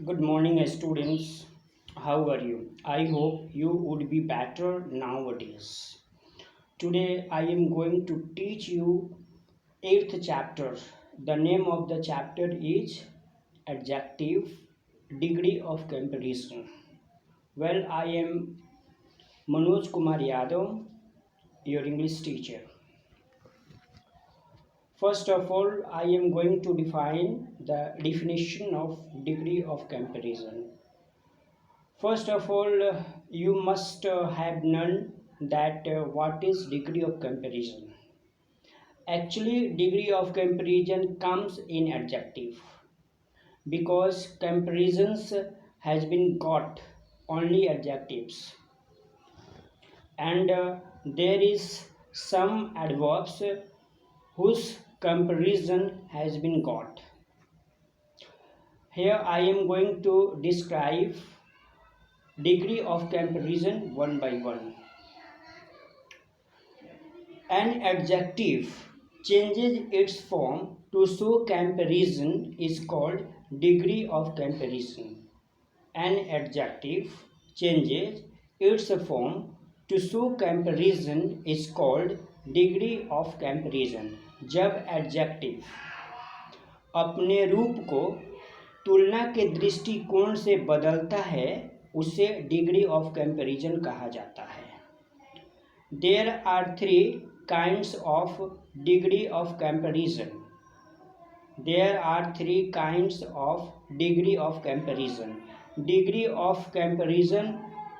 Good morning, students. How are you? I hope you would be better nowadays. Today, I am going to teach you eighth chapter. The name of the chapter is Adjective Degree of Comparison. Well, I am Manoj Kumar Yadav, your English teacher. First of all, I am going to define the definition of degree of comparison. First of all, you must have known that what is degree of comparison. Actually, degree of comparison comes in adjective because comparisons has been got only adjectives, and there is some adverbs whose comparison has been got. Here I am going to describe degree of comparison one by one. An adjective changes its form to show comparison is called degree of comparison. An adjective changes its form to show comparison is called degree of comparison. जब adjective अपने रूप को तुलना के दृष्टिकोण से बदलता है उसे डिग्री ऑफ कंपैरिजन कहा जाता है. There are three kinds of degree of comparison. There are three kinds of degree of comparison. Degree of comparison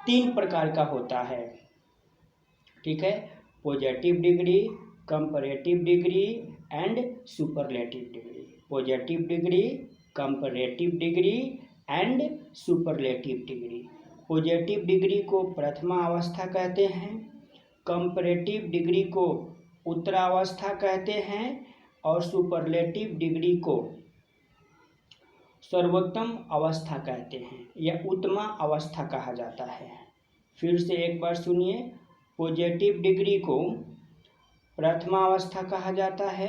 तीन प्रकार का होता है. ठीक है, positive degree, comparative degree and superlative degree. Positive degree, comparative degree and superlative degree. Positive degree को प्रथमा अवस्था कहते हैं, कंपैरेटिव डिग्री को उत्तरावस्था कहते हैं और सुपरलेटिव डिग्री को सर्वोत्तम अवस्था कहते हैं या उत्तमा अवस्था कहा जाता है. फिर से एक बार सुनिए. पॉजिटिव डिग्री को प्रथमा अवस्था कहा जाता है,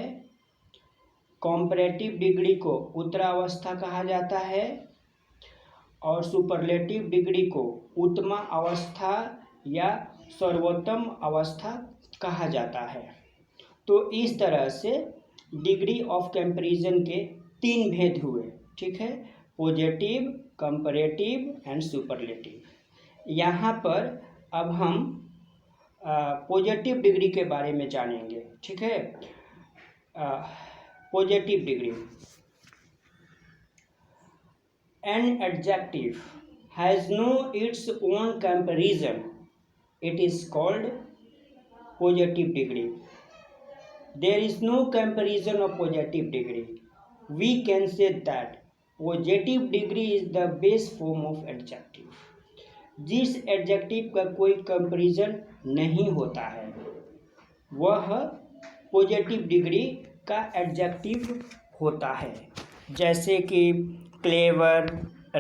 कंपैरेटिव डिग्री को उत्तरावस्था कहा जाता है और सुपरलेटिव डिग्री को उत्तमा अवस्था या सर्वोत्तम अवस्था कहा जाता है. तो इस तरह से डिग्री ऑफ कंपैरिजन के तीन भेद हुए. ठीक है, पॉजिटिव, कंपैरेटिव एंड सुपरलेटिव. यहाँ पर अब हम पॉजिटिव डिग्री के बारे में जानेंगे. ठीक है, positive degree. An adjective has no its own comparison, it is called positive degree. There is no comparison of positive degree. We can say that positive degree is the base form of adjective. जिस adjective का कोई comparison नहीं होता है वह positive degree का adjective होता है. जैसे कि clever,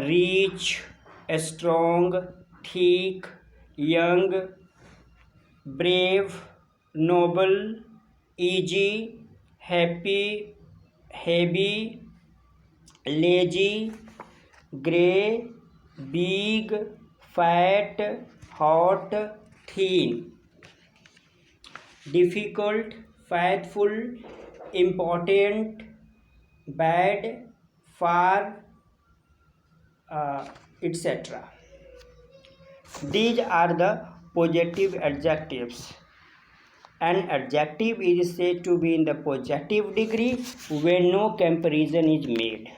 rich, strong, thick, young, brave, noble, easy, happy, heavy, lazy, grey, big, fat, hot, thin, difficult, faithful, important, bad, far, etc. These are the positive adjectives. An adjective is said to be in the positive degree when no comparison is made.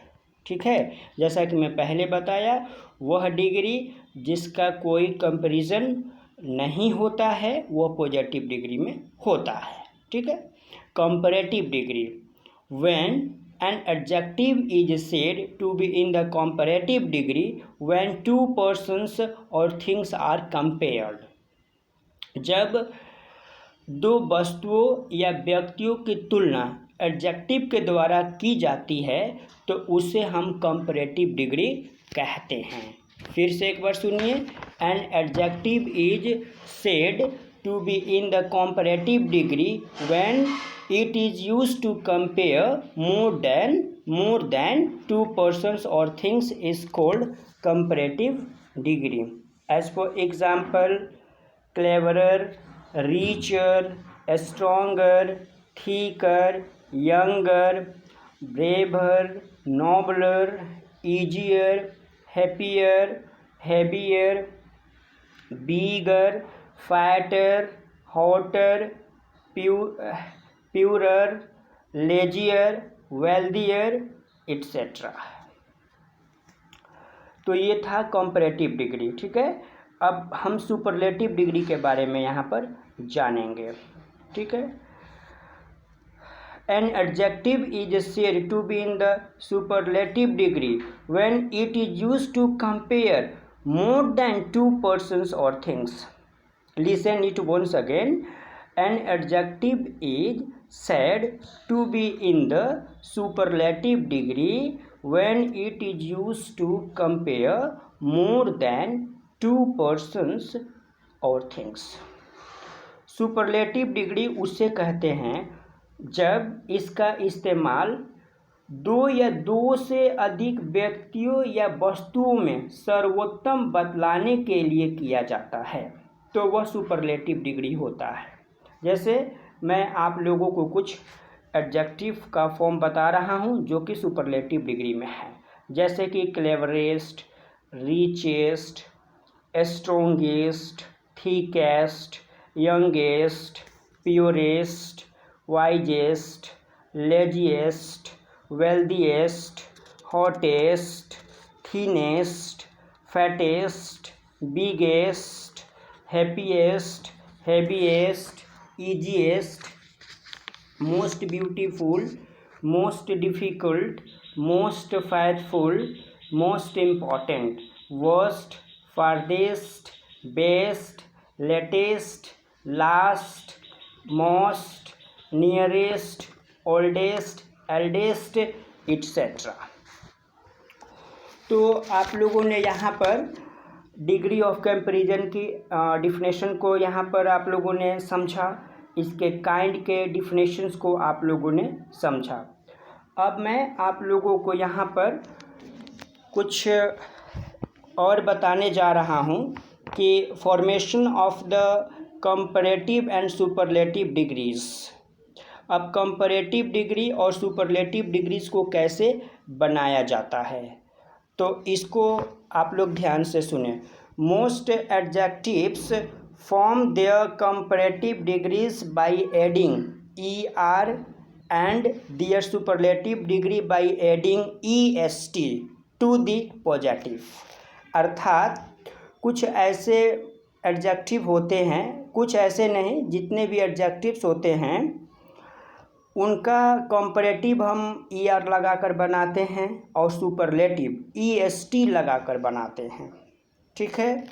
ठीक है, जैसा कि मैं पहले बताया, वह degree जिसका कोई कंपैरिजन नहीं होता है वह पॉजिटिव डिग्री में होता है. ठीक है, comparative degree. When an adjective is said to be in the comparative degree when two persons or things are compared. जब दो वस्तुओं या व्यक्तियों की तुलना एडजेक्टिव के द्वारा की जाती है तो उसे हम कंपैरेटिव डिग्री कहते हैं. फिर से एक बार सुनिए. An adjective is said to be in the comparative degree when it is used to compare more than more than 2 persons or things is called comparative degree. As for example, cleverer, richer, stronger, thicker, younger, braver, nobler, easier, happier, heavier, bigger, fatter, hotter, purer, lazier, wealthier, etc. तो ये था comparative degree. ठीक है, अब हम superlative degree के बारे में यहाँ पर जानेंगे. ठीक है, an adjective is said to be in the superlative degree when it is used to compare more than 2 persons or things. Listen it once again. An adjective is said to be in the superlative degree when it is used to compare more than 2 persons or things. Superlative degree उसे कहते हैं जब इसका इस्तेमाल 2 या 2 से अधिक व्यक्तियों या वस्तुओं में सर्वोत्तम बतलाने के लिए किया जाता है, तो वह सुपरलेटिव डिग्री होता है. जैसे मैं आप लोगों को कुछ एडजेक्टिव का फॉर्म बता रहा हूं जो कि सुपरलेटिव डिग्री में है, जैसे कि cleverest, richest, strongest, thickest, youngest, purest, wisest, laziest, wealthiest, hottest, thinnest, fattest, biggest, happiest, heaviest, easiest, most beautiful, most difficult, most faithful, most important, worst, farthest, best, latest, last, most, nearest, oldest, eldest, etc. तो आप लोगों ने यहाँ पर degree of comparison की definition को यहाँ पर आप लोगों ने समझा, इसके काइंड के डिफिनेशंस को आप लोगों ने समझा. अब मैं आप लोगों को यहाँ पर कुछ और बताने जा रहा हूँ कि formation of the comparative and superlative degrees. अब कंपैरेटिव डिग्री और सुपरलेटिव डिग्रीज को कैसे बनाया जाता है, तो इसको आप लोग ध्यान से सुने. Most adjectives form their comparative degrees by adding ER and their superlative degree by adding EST to the positive. अर्थात कुछ ऐसे एडजेक्टिव होते हैं, कुछ ऐसे नहीं, जितने भी एडजेक्टिव्स होते हैं उनका कंपैरेटिव हम ER लगाकर बनाते हैं और सुपरलेटिव EST लगाकर बनाते हैं. ठीक है,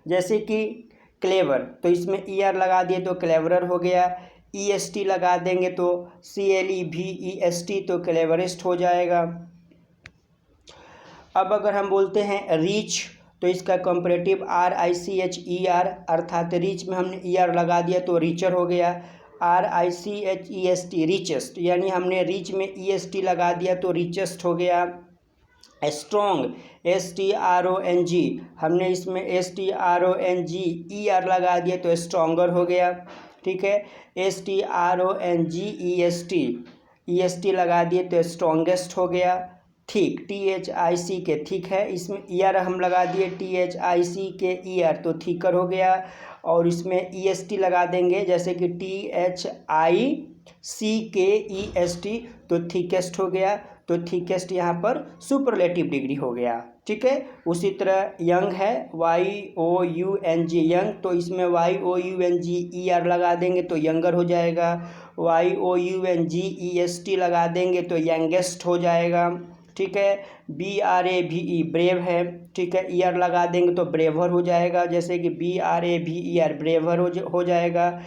जैसे कि क्लेवर, तो इसमें ER लगा दिए तो क्लेवरर हो गया. EST लगा देंगे तो CLEVEST तो क्लेवरेस्ट हो जाएगा. अब अगर हम बोलते हैं रीच, तो इसका कंपैरेटिव RICHER, अर्थात रीच में हमने ER लगा दिया तो रीचर हो गया. RICHEST रिचेस्ट, यानी हमने रीच में EST लगा दिया तो रिचेस्ट हो गया. स्ट्रॉन्ग STRONG, हमने इसमें STRONG ER लगा दिया तो स्ट्रॉन्गर हो गया. ठीक है, STRONGEST लगा दिए तो स्ट्रॉन्गेस्ट हो गया. थिक THIC के थिक है, इसमें ER हम लगा दिए THIC के ER तो थिकर हो गया. और इसमें EST लगा देंगे जैसे कि THIC के EST तो थिकेस्ट हो गया. तो थिकेस्ट यहाँ पर सुपरलेटिव डिग्री हो गया. ठीक है, उसी तरह यंग है YOUNG यंग, तो इसमें YOUNG ER लगा देंगे तो यंगर हो जाएगा. YOUNGEST लगा देंगे तो यंगेस्ट हो जाएगा. ठीक है, BRAVE ब्रेव है. ठीक है, ER लगा देंगे तो ब्रेवर हो जाएगा, जैसे कि BRAVER ब्रेवर हो जाएगा.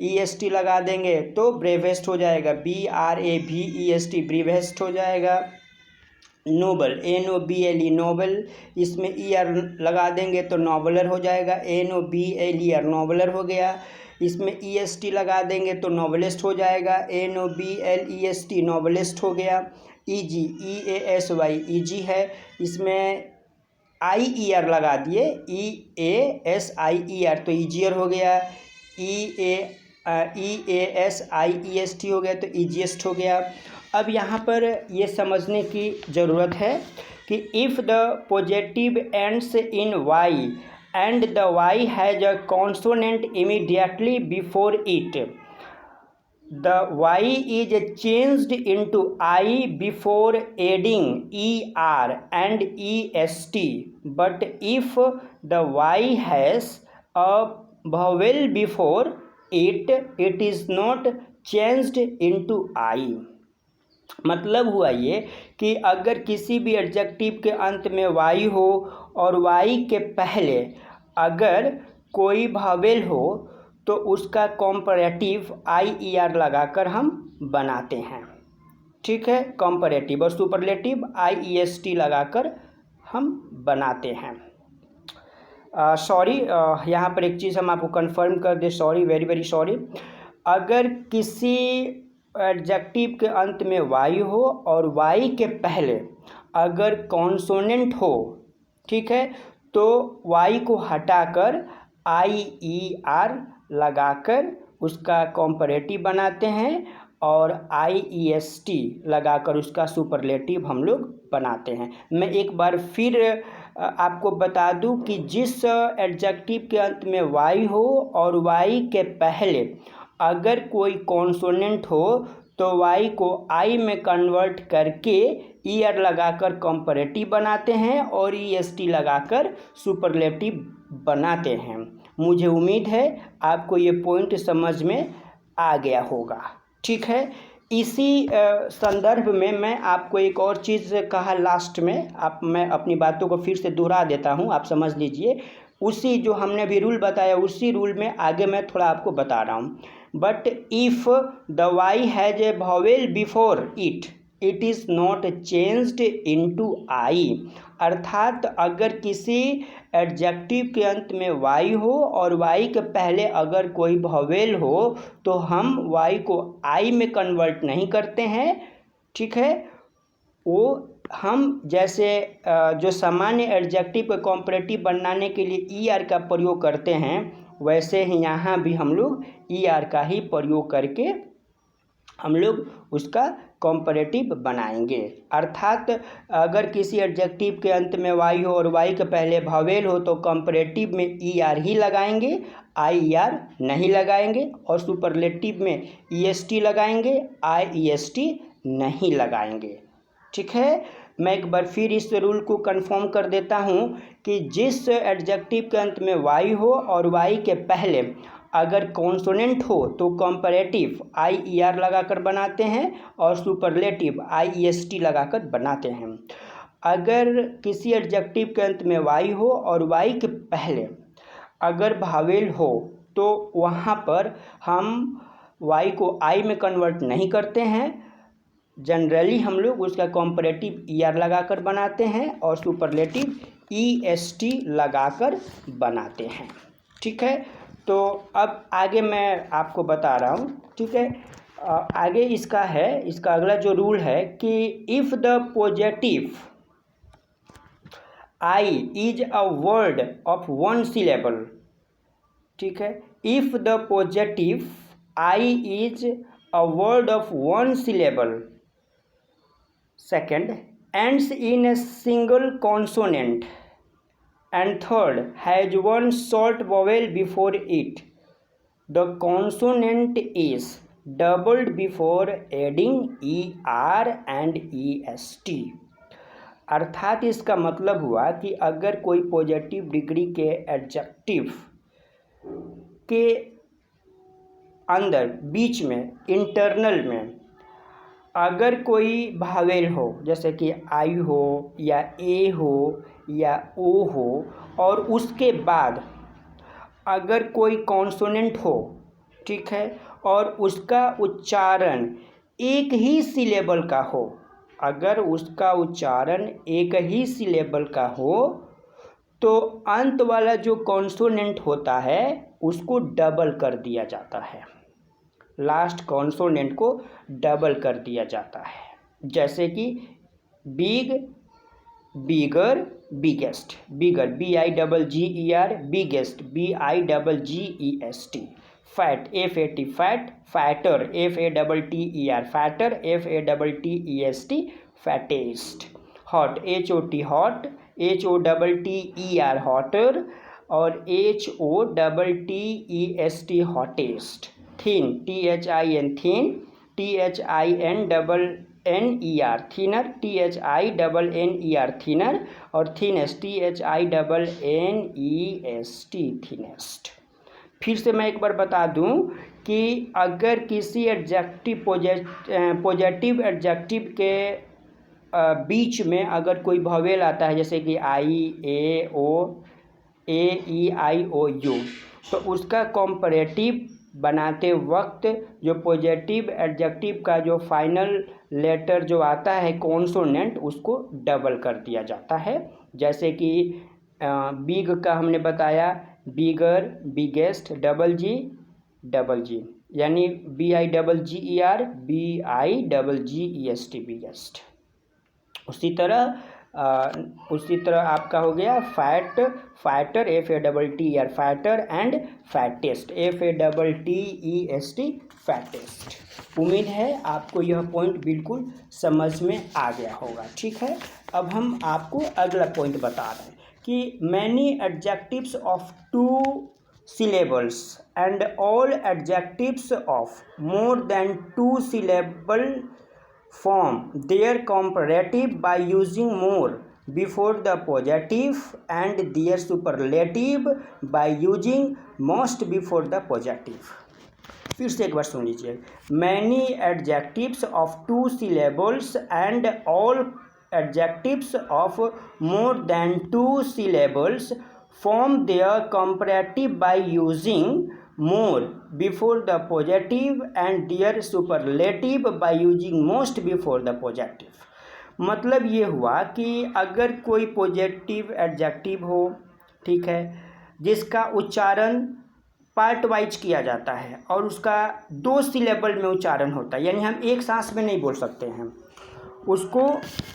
EST लगा देंगे तो ब्रेवेस्ट हो जाएगा. BRAVEST ब्रीवेस्ट हो जाएगा. नोबल, NOBLE नोबल, इसमें ER लगा देंगे तो नॉबलर हो जाएगा, NOBLER नॉबलर हो गया। इसमें EST लगा देंगे तो नॉवलिस्ट हो जाएगा, NOBLEST नॉवलिस्ट हो गया। EG EASY EG है, इसमें IER लगा दिए, EASIER तो ईजियर हो गया। EASIEST हो गया तो ईजीएस्ट हो गया। अब यहाँ पर ये समझने की ज़रूरत है कि if the positive ends in y and the y has a consonant immediately before it, the y is changed into I before adding ER and EST, but if the y has a vowel before it, it is not changed into I। मतलब हुआ ये कि अगर किसी भी adjective के अंत में वाई हो और वाई के पहले अगर कोई भावेल हो तो उसका कॉम्परेटिव IER लगाकर हम बनाते हैं, ठीक है। कॉम्परेटिव और सुपरलेटिव IEST लगाकर हम बनाते हैं। सॉरी, यहाँ पर एक चीज़ हम आपको कंफर्म कर दें, सॉरी, वेरी वेरी सॉरी। अगर किसी एडजेक्टिव के अंत में वाई हो और वाई के पहले अगर कॉन्सोनेंट हो, ठीक है, तो वाई को हटाकर IER लगाकर उसका कॉम्परेटिव बनाते हैं और IEST लगाकर उसका सुपरलेटिव हम लोग बनाते हैं। मैं एक बार फिर आपको बता दूं कि जिस एडजेक्टिव के अंत में वाई हो और वाई के पहले अगर कोई कॉन्सोनेंट हो तो वाई को आई में कन्वर्ट करके ER लगाकर कॉम्परेटिव बनाते हैं और EST लगाकर सुपरलेटिव बनाते हैं। मुझे उम्मीद है आपको ये पॉइंट समझ में आ गया होगा, ठीक है। इसी संदर्भ में मैं आपको एक और चीज़ कहा लास्ट में, मैं अपनी बातों को फिर से दोहरा देता हूँ, आप समझ लीजिए। उसी जो हमने अभी रूल बताया उसी रूल में आगे मैं थोड़ा आपको बता रहा हूँ। But if the y has a vowel before it, it is not changed into i. अर्थात अगर किसी एडजेक्टिव के अंत में वाई हो और वाई के पहले अगर कोई वॉवेल हो तो हम वाई को आई में कन्वर्ट नहीं करते हैं, ठीक है। वो हम जैसे जो सामान्य एडजेक्टिव का कॉम्परेटिव बनाने के लिए ER का प्रयोग करते हैं वैसे ही यहाँ भी हम लोग ER का ही प्रयोग करके हम लोग उसका कॉम्परेटिव बनाएंगे। अर्थात अगर किसी एडजेक्टिव के अंत में वाई हो और वाई के पहले वॉवेल हो तो कॉम्परेटिव में ER ही लगाएंगे, IER नहीं लगाएंगे, और सुपरलेटिव में EST लगाएंगे, IEST नहीं लगाएंगे, ठीक है। मैं एक बार फिर इस रूल को कंफर्म कर देता हूँ कि जिस एडजेक्टिव के अंत में वाई हो और वाई के पहले अगर कॉन्सोनेंट हो तो कॉम्परेटिव IER लगाकर बनाते हैं और सुपरलेटिव IEST लगाकर बनाते हैं। अगर किसी एडजेक्टिव के अंत में वाई हो और वाई के पहले अगर भावेल हो तो वहाँ पर हम वाई को आई में कन्वर्ट नहीं करते हैं, जनरली हम लोग उसका कॉम्परेटिव ER लगाकर बनाते हैं और सुपरलेटिव EST लगाकर बनाते हैं, ठीक है। तो अब आगे मैं आपको बता रहा हूँ, ठीक है। आगे इसका अगला जो रूल है कि if the positive I is a word of one syllable, ठीक है। If the positive I is a word of one syllable, second ends in a single consonant, and third has one short vowel before it, the consonant is doubled before adding ER and EST। अर्थात इसका मतलब हुआ कि अगर कोई positive degree के adjective के अंदर बीच में इंटरनल में अगर कोई भावेल हो जैसे कि आई हो या ए हो या ओ हो और उसके बाद अगर कोई कॉन्सोनेंट हो, ठीक है, और उसका उच्चारण एक ही सिलेबल का हो, अगर उसका उच्चारण एक ही सिलेबल का हो तो अंत वाला जो कॉन्सोनेंट होता है उसको डबल कर दिया जाता है, लास्ट कॉन्सोनेंट को डबल कर दिया जाता है। जैसे कि बिग, बिगर, बिगेस्ट, बिगर BIGGER, biggest BIGGEST, fat FAT, fat, fatter FATTER, fatter FATTEST, fattest, hot HOT, hot HOTTER, hotter, और HOTTEST, hottest, thin THIN, thin THINNER, thinner THINNER, thinner, और थिनेस्ट THINNEST, थिनेस्ट। फिर से मैं एक बार बता दूं कि अगर किसी एडजेक्टिव पॉजिटिव एडजेक्टिव के बीच में अगर कोई वॉवेल आता है, जैसे कि I, A, O, AE, I, O, U, तो उसका कॉम्परेटिव बनाते वक्त जो पॉजिटिव एडजेक्टिव का जो फाइनल लेटर जो आता है कॉन्सोनेंट, उसको डबल कर दिया जाता है। जैसे कि बिग का हमने बताया बिगर, बिगेस्ट, डबल जी, यानी BIGGER, BIGGEST, बिगेस्ट। उसी तरह आपका हो गया fat, fatter FATTER, fatter, and fattest FATTEST, fattest. उम्मीद है आपको यह पॉइंट बिल्कुल समझ में आ गया होगा। ठीक है, अब हम आपको अगला पॉइंट बता रहे हैं कि many adjectives of 2 syllables and all adjectives of more than 2 syllable form their comparative by using more before the positive and their superlative by using most before the positive। फिर से एक बार सुन लीजिए। Many adjectives of 2 syllables and all adjectives of more than 2 syllables form their comparative by using more before the positive and their superlative by using most before the positive। मतलब ये हुआ कि अगर कोई पॉजिटिव एडजेक्टिव हो, ठीक है, जिसका उच्चारण पार्ट वाइज किया जाता है और उसका 2 सिलेबल में उच्चारण होता है, यानी हम एक सांस में नहीं बोल सकते हैं उसको।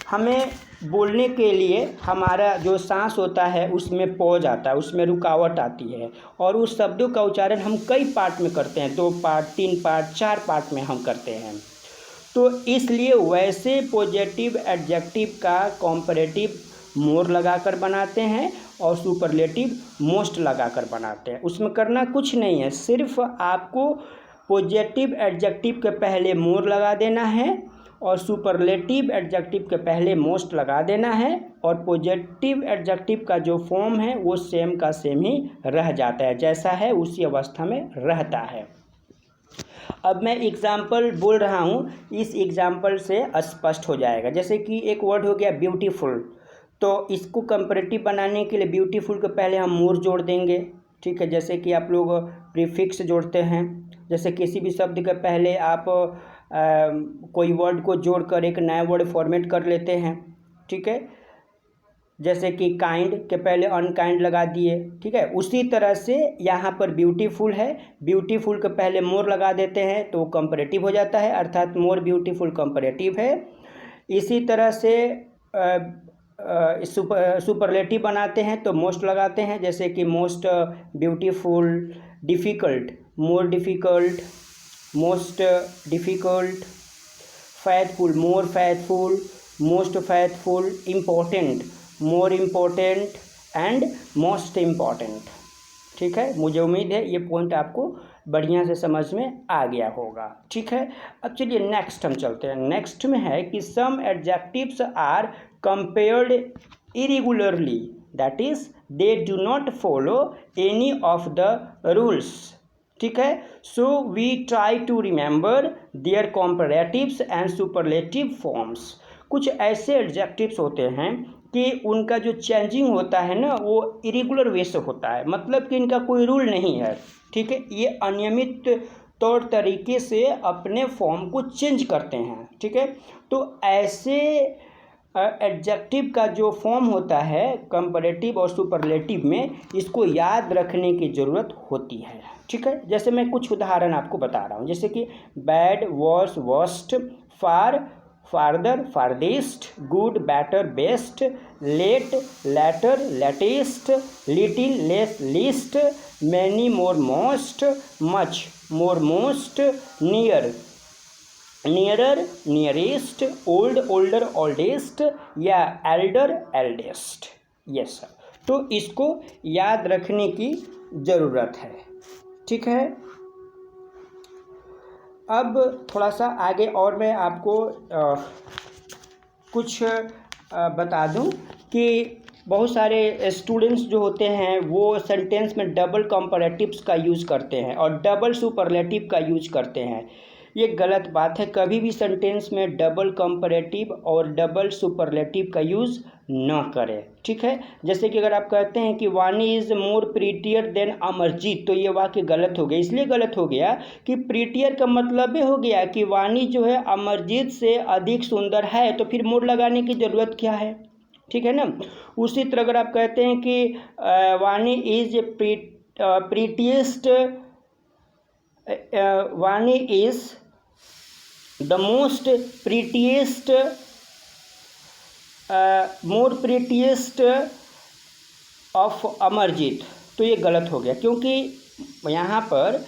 हमें बोलने के लिए हमारा जो सांस होता है उसमें पॉज आता है, उसमें रुकावट आती है, और उस शब्दों का उच्चारण हम कई पार्ट में करते हैं, 2 पार्ट, 3 पार्ट, 4 पार्ट में हम करते हैं। तो इसलिए वैसे पॉजिटिव एडजेक्टिव का कॉम्परेटिव मोर लगाकर बनाते हैं और सुपरलेटिव मोस्ट लगाकर बनाते हैं। उसमें करना कुछ नहीं है, सिर्फ आपको पॉजिटिव एडजेक्टिव के पहले मोर लगा देना है और सुपरलेटिव एडजेक्टिव के पहले मोस्ट लगा देना है, और पॉजिटिव एडजेक्टिव का जो फॉर्म है वो सेम का सेम ही रह जाता है, जैसा है उसी अवस्था में रहता है। अब मैं एग्जाम्पल बोल रहा हूँ, इस एग्जाम्पल से स्पष्ट हो जाएगा। जैसे कि एक वर्ड हो गया ब्यूटीफुल, तो इसको कंपैरेटिव बनाने के लिए ब्यूटीफुल के पहले हम मोर जोड़ देंगे। ठीक है, जैसे कि आप लोग प्रीफिक्स जोड़ते हैं, जैसे किसी भी शब्द के पहले आप कोई वर्ड को जोड़कर एक नया वर्ड फॉर्मेट कर लेते हैं। ठीक है, जैसे कि काइंड के पहले अनकाइंड लगा दिए। ठीक है, उसी तरह से यहाँ पर ब्यूटीफुल है, ब्यूटीफुल के पहले मोर लगा देते हैं तो कंपैरेटिव हो जाता है, अर्थात मोर ब्यूटीफुल कंपैरेटिव है। इसी तरह से सुपरलेटिव बनाते हैं तो मोस्ट लगाते हैं, जैसे कि most beautiful, difficult, more difficult, most difficult, faithful, more faithful, most faithful, important, more important, and most important. ठीक है, मुझे उम्मीद है ये पॉइंट आपको बढ़िया से समझ में आ गया होगा। ठीक है, अब चलिए नेक्स्ट हम चलते हैं। नेक्स्ट में है कि some adjectives are compared irregularly, that is they do not follow any of the rules. ठीक है, so we try to remember their comparatives and superlative forms. कुछ ऐसे एडजेक्टिव्स होते हैं कि उनका जो चेंजिंग होता है ना वो इरेगुलर वे से होता है, मतलब कि इनका कोई रूल नहीं है। ठीक है, ये अनियमित तौर तरीके से अपने फॉर्म को चेंज करते हैं। ठीक है, तो ऐसे एडजेक्टिव का जो फॉर्म होता है कंपैरेटिव और सुपरलेटिव में, इसको याद रखने की ज़रूरत होती है। ठीक है, जैसे मैं कुछ उदाहरण आपको बता रहा हूँ, जैसे कि bad, worse, worst, far, farther, farthest, good, better, best, late, later, latest, little, less, least, many, more, most, much, more, most, near, nearer, nearest, old, older, oldest, या एल्डर, एल्डेस्ट। यस सर, तो इसको याद रखने की ज़रूरत है। ठीक है, अब थोड़ा सा आगे और मैं आपको कुछ बता दूं कि बहुत सारे स्टूडेंट्स जो होते हैं वो सेंटेंस में डबल कंपैरेटिव्स का यूज़ करते हैं और डबल सुपरलेटिव का यूज करते हैं। ये गलत बात है, कभी भी सेंटेंस में डबल कंपैरेटिव और डबल सुपरलेटिव का यूज़ न करें। ठीक है, जैसे कि अगर आप कहते हैं कि वानी is more prettier than Amarjit, तो ये वाक्य गलत हो गया। इसलिए गलत हो गया कि प्रीटियर का मतलब हो गया कि वानी जो है अमरजीत से अधिक सुंदर है, तो फिर मोर लगाने की ज़रूरत क्या है। ठीक है ना। उसी तरह अगर आप कहते हैं कि वानी is prettiest, Vani is the most prettiest, more prettiest of Amarjeet, तो ये गलत हो गया, क्योंकि यहाँ पर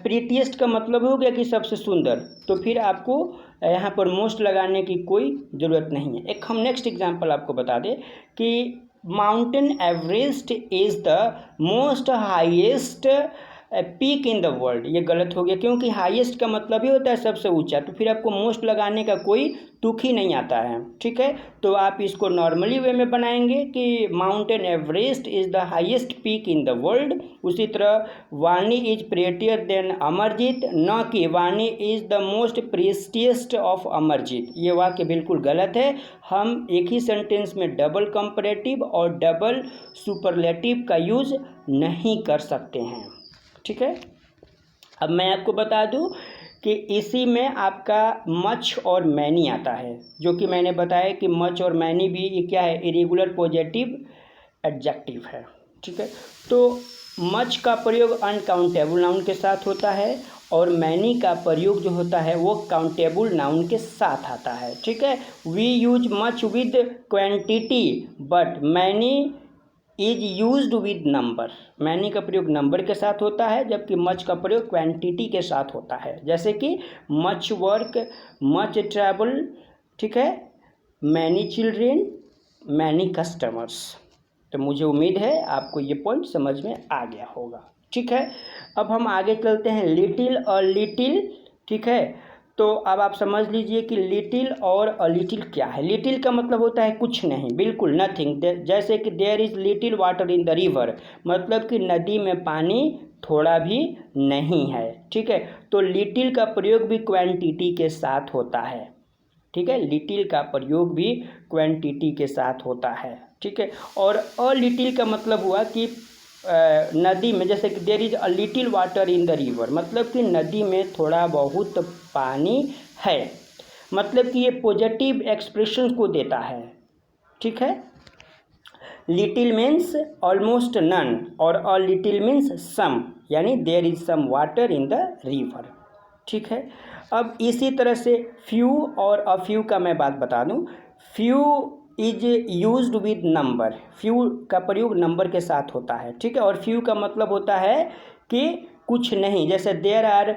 प्रीटिएस्ट का मतलब हो गया कि सबसे सुंदर, तो फिर आपको यहाँ पर मोस्ट लगाने की कोई ज़रूरत नहीं है। एक हम नेक्स्ट एग्जांपल आपको बता दें कि mountain Everest is the most highest peak in the world, ये गलत हो गया, क्योंकि हाईएस्ट का मतलब ही होता है सबसे ऊंचा, तो फिर आपको मोस्ट लगाने का कोई तुक ही नहीं आता है। ठीक है, तो आप इसको नॉर्मली वे में बनाएंगे कि mountain Everest is the highest peak in the world. उसी तरह वानी इज प्रेटियर देन अमरजीत, न कि वानी is the most prettiest of Amarjeet, ये वाक्य बिल्कुल गलत है। हम एक ही सेंटेंस में डबल कंपैरेटिव और डबल सुपरलेटिव का यूज़ नहीं कर सकते हैं। ठीक है, अब मैं आपको बता दूं कि इसी में आपका मच और मैनी आता है, जो कि मैंने बताया कि मच और मैनी भी ये क्या है, इरेगुलर पॉजिटिव एडजेक्टिव है। ठीक है, तो मच का प्रयोग अनकाउंटेबल नाउन के साथ होता है और मैनी का प्रयोग जो होता है वो काउंटेबल नाउन के साथ आता है। ठीक है, we use much with quantity but many is used with number, many का प्रयोग नंबर के साथ होता है जबकि मच का प्रयोग क्वांटिटी के साथ होता है, जैसे कि मच वर्क, मच ट्रैवल। ठीक है, मैनी चिल्ड्रेन, मैनी कस्टमर्स। तो मुझे उम्मीद है आपको ये पॉइंट समझ में आ गया होगा। ठीक है, अब हम आगे चलते हैं लिटिल और लिटिल। ठीक है, तो अब आप समझ लीजिए कि लिटिल और अ लिटिल क्या है। लिटिल का मतलब होता है कुछ नहीं, बिल्कुल नथिंग, जैसे कि there is little water in the river, मतलब कि नदी में पानी थोड़ा भी नहीं है। ठीक है, तो लिटिल का प्रयोग भी क्वांटिटी के साथ होता है। ठीक है, लिटिल का प्रयोग भी क्वांटिटी के साथ होता है। ठीक है, और अ लिटिल का मतलब हुआ कि नदी में, जैसे कि there is a little water in the river, मतलब कि नदी में थोड़ा बहुत पानी है, मतलब कि ये पॉजिटिव एक्सप्रेशन को देता है। ठीक है, लिटिल मीन्स ऑलमोस्ट नन और अ लिटिल मीन्स सम, यानी there is some water in the river. ठीक है, अब इसी तरह से फ्यू और अ फ्यू का मैं बात बता दूं। Few is used with number, few का प्रयोग नंबर के साथ होता है। ठीक है, और फ्यू का मतलब होता है कि कुछ नहीं, जैसे there are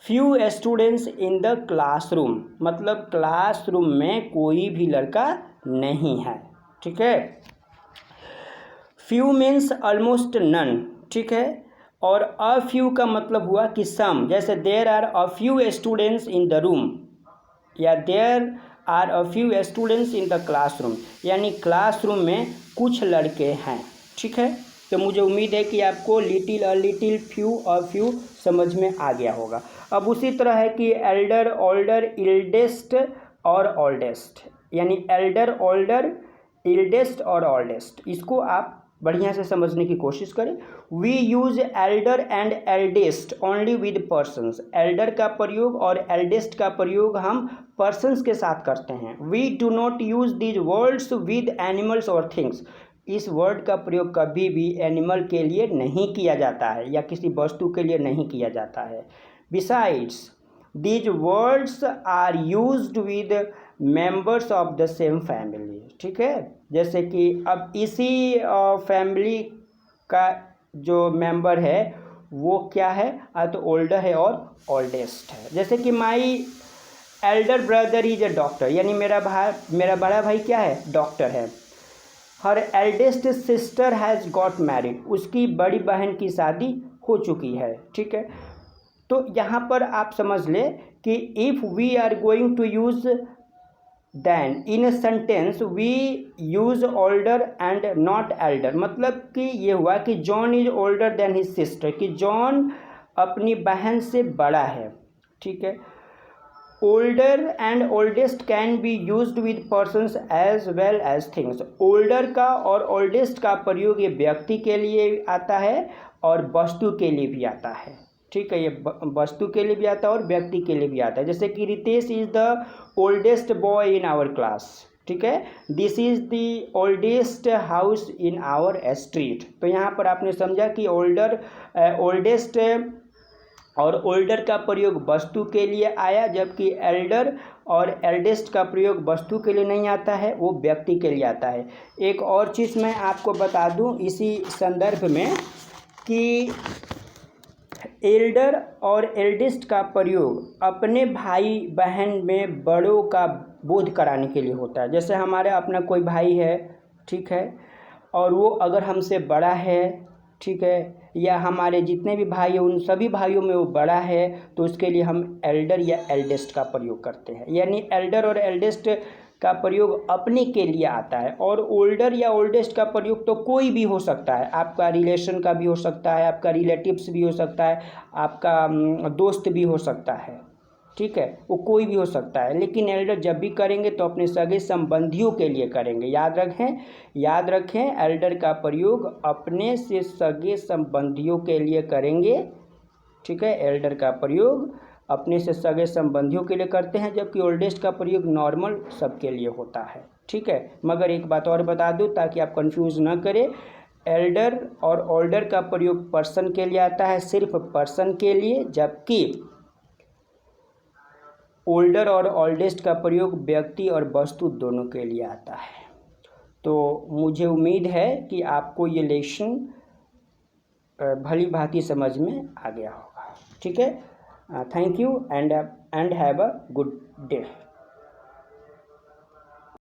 few students in the classroom, मतलब क्लासरूम में कोई भी लड़का नहीं है। ठीक है, फ्यू मीन्स ऑलमोस्ट नन। ठीक है, और अ फ्यू का मतलब हुआ कि सम, जैसे there are a few students in the room या there are a few students in the classroom, यानी क्लासरूम में कुछ लड़के हैं। ठीक है, तो मुझे उम्मीद है कि आपको little a little, few a few समझ में आ गया होगा। अब उसी तरह है कि एल्डर, ओल्डर, इल्डेस्ट और ओल्डेस्ट, यानी एल्डर, ओल्डर, इल्डेस्ट और ओल्डेस्ट, इसको आप बढ़िया से समझने की कोशिश करें। We use elder and eldest only with persons. Elder का प्रयोग और एल्डेस्ट का प्रयोग हम पर्सन्स के साथ करते हैं। We do not use these words with animals और थिंग्स। इस वर्ड का प्रयोग कभी भी एनिमल के लिए नहीं किया जाता है या किसी वस्तु के लिए नहीं किया जाता है। Besides these words are used with members of the same family. ठीक है, जैसे कि अब इसी फैमिली का जो मेंबर है वो क्या है, तो ओल्डर है और ओल्डेस्ट है। जैसे कि my elder brother is a doctor, यानी मेरा बड़ा भाई क्या है, डॉक्टर है। Her eldest sister has got married, उसकी बड़ी बहन की शादी हो चुकी है। ठीक है, तो यहाँ पर आप समझ लें कि if we are going to use then in a sentence we use older and not elder. मतलब कि ये हुआ कि John is older than his sister, कि जॉन अपनी बहन से बड़ा है। ठीक है, older and oldest can be used with persons as well as things. Older का और ओल्डेस्ट का प्रयोग ये व्यक्ति के लिए आता है और वस्तु के लिए भी आता है। ठीक है, ये वस्तु के लिए भी आता है और व्यक्ति के लिए भी आता है। जैसे कि Ritesh is the oldest boy in our class. ठीक है, this is the oldest house in our street. तो यहाँ पर आपने समझा कि ओल्डेस्ट और ओल्डर का प्रयोग वस्तु के लिए आया, जबकि एल्डर और एल्डेस्ट का प्रयोग वस्तु के लिए नहीं आता है, वो व्यक्ति के लिए आता है। एक और चीज़ मैं आपको बता दूं इसी संदर्भ में कि एल्डर और एल्डेस्ट का प्रयोग अपने भाई बहन में बड़ों का बोध कराने के लिए होता है। जैसे हमारे अपना कोई भाई है, ठीक है, और वो अगर हमसे बड़ा है, ठीक है, या हमारे जितने भी भाई हैं उन सभी भाइयों में वो बड़ा है, तो उसके लिए हम एल्डर या एल्डेस्ट का प्रयोग करते हैं। यानी एल्डर और एल्डेस्ट का प्रयोग अपने के लिए आता है, और ओल्डर या ओल्डेस्ट का प्रयोग तो कोई भी हो सकता है। आपका रिलेशन का भी हो सकता है, आपका रिलेटिव्स भी हो सकता है, आपका दोस्त भी हो सकता है। ठीक है, वो कोई भी हो सकता है, लेकिन एल्डर जब भी करेंगे तो अपने सगे संबंधियों के लिए करेंगे। याद रखें एल्डर का प्रयोग अपने से सगे संबंधियों के लिए करेंगे। ठीक है, एल्डर का प्रयोग अपने से सगे संबंधियों के लिए करते हैं, जबकि ओल्डेस्ट का प्रयोग नॉर्मल सबके लिए होता है। ठीक है, मगर एक बात और बता दूं ताकि आप कंफ्यूज ना करें, एल्डर और ओल्डर का प्रयोग पर्सन के लिए आता है, सिर्फ पर्सन के लिए, जबकि ओल्डर और ओल्डेस्ट का प्रयोग व्यक्ति और वस्तु दोनों के लिए आता है। तो मुझे उम्मीद है कि आपको ये लेसन भली भांति समझ में आ गया होगा। ठीक है, thank you and have a good day.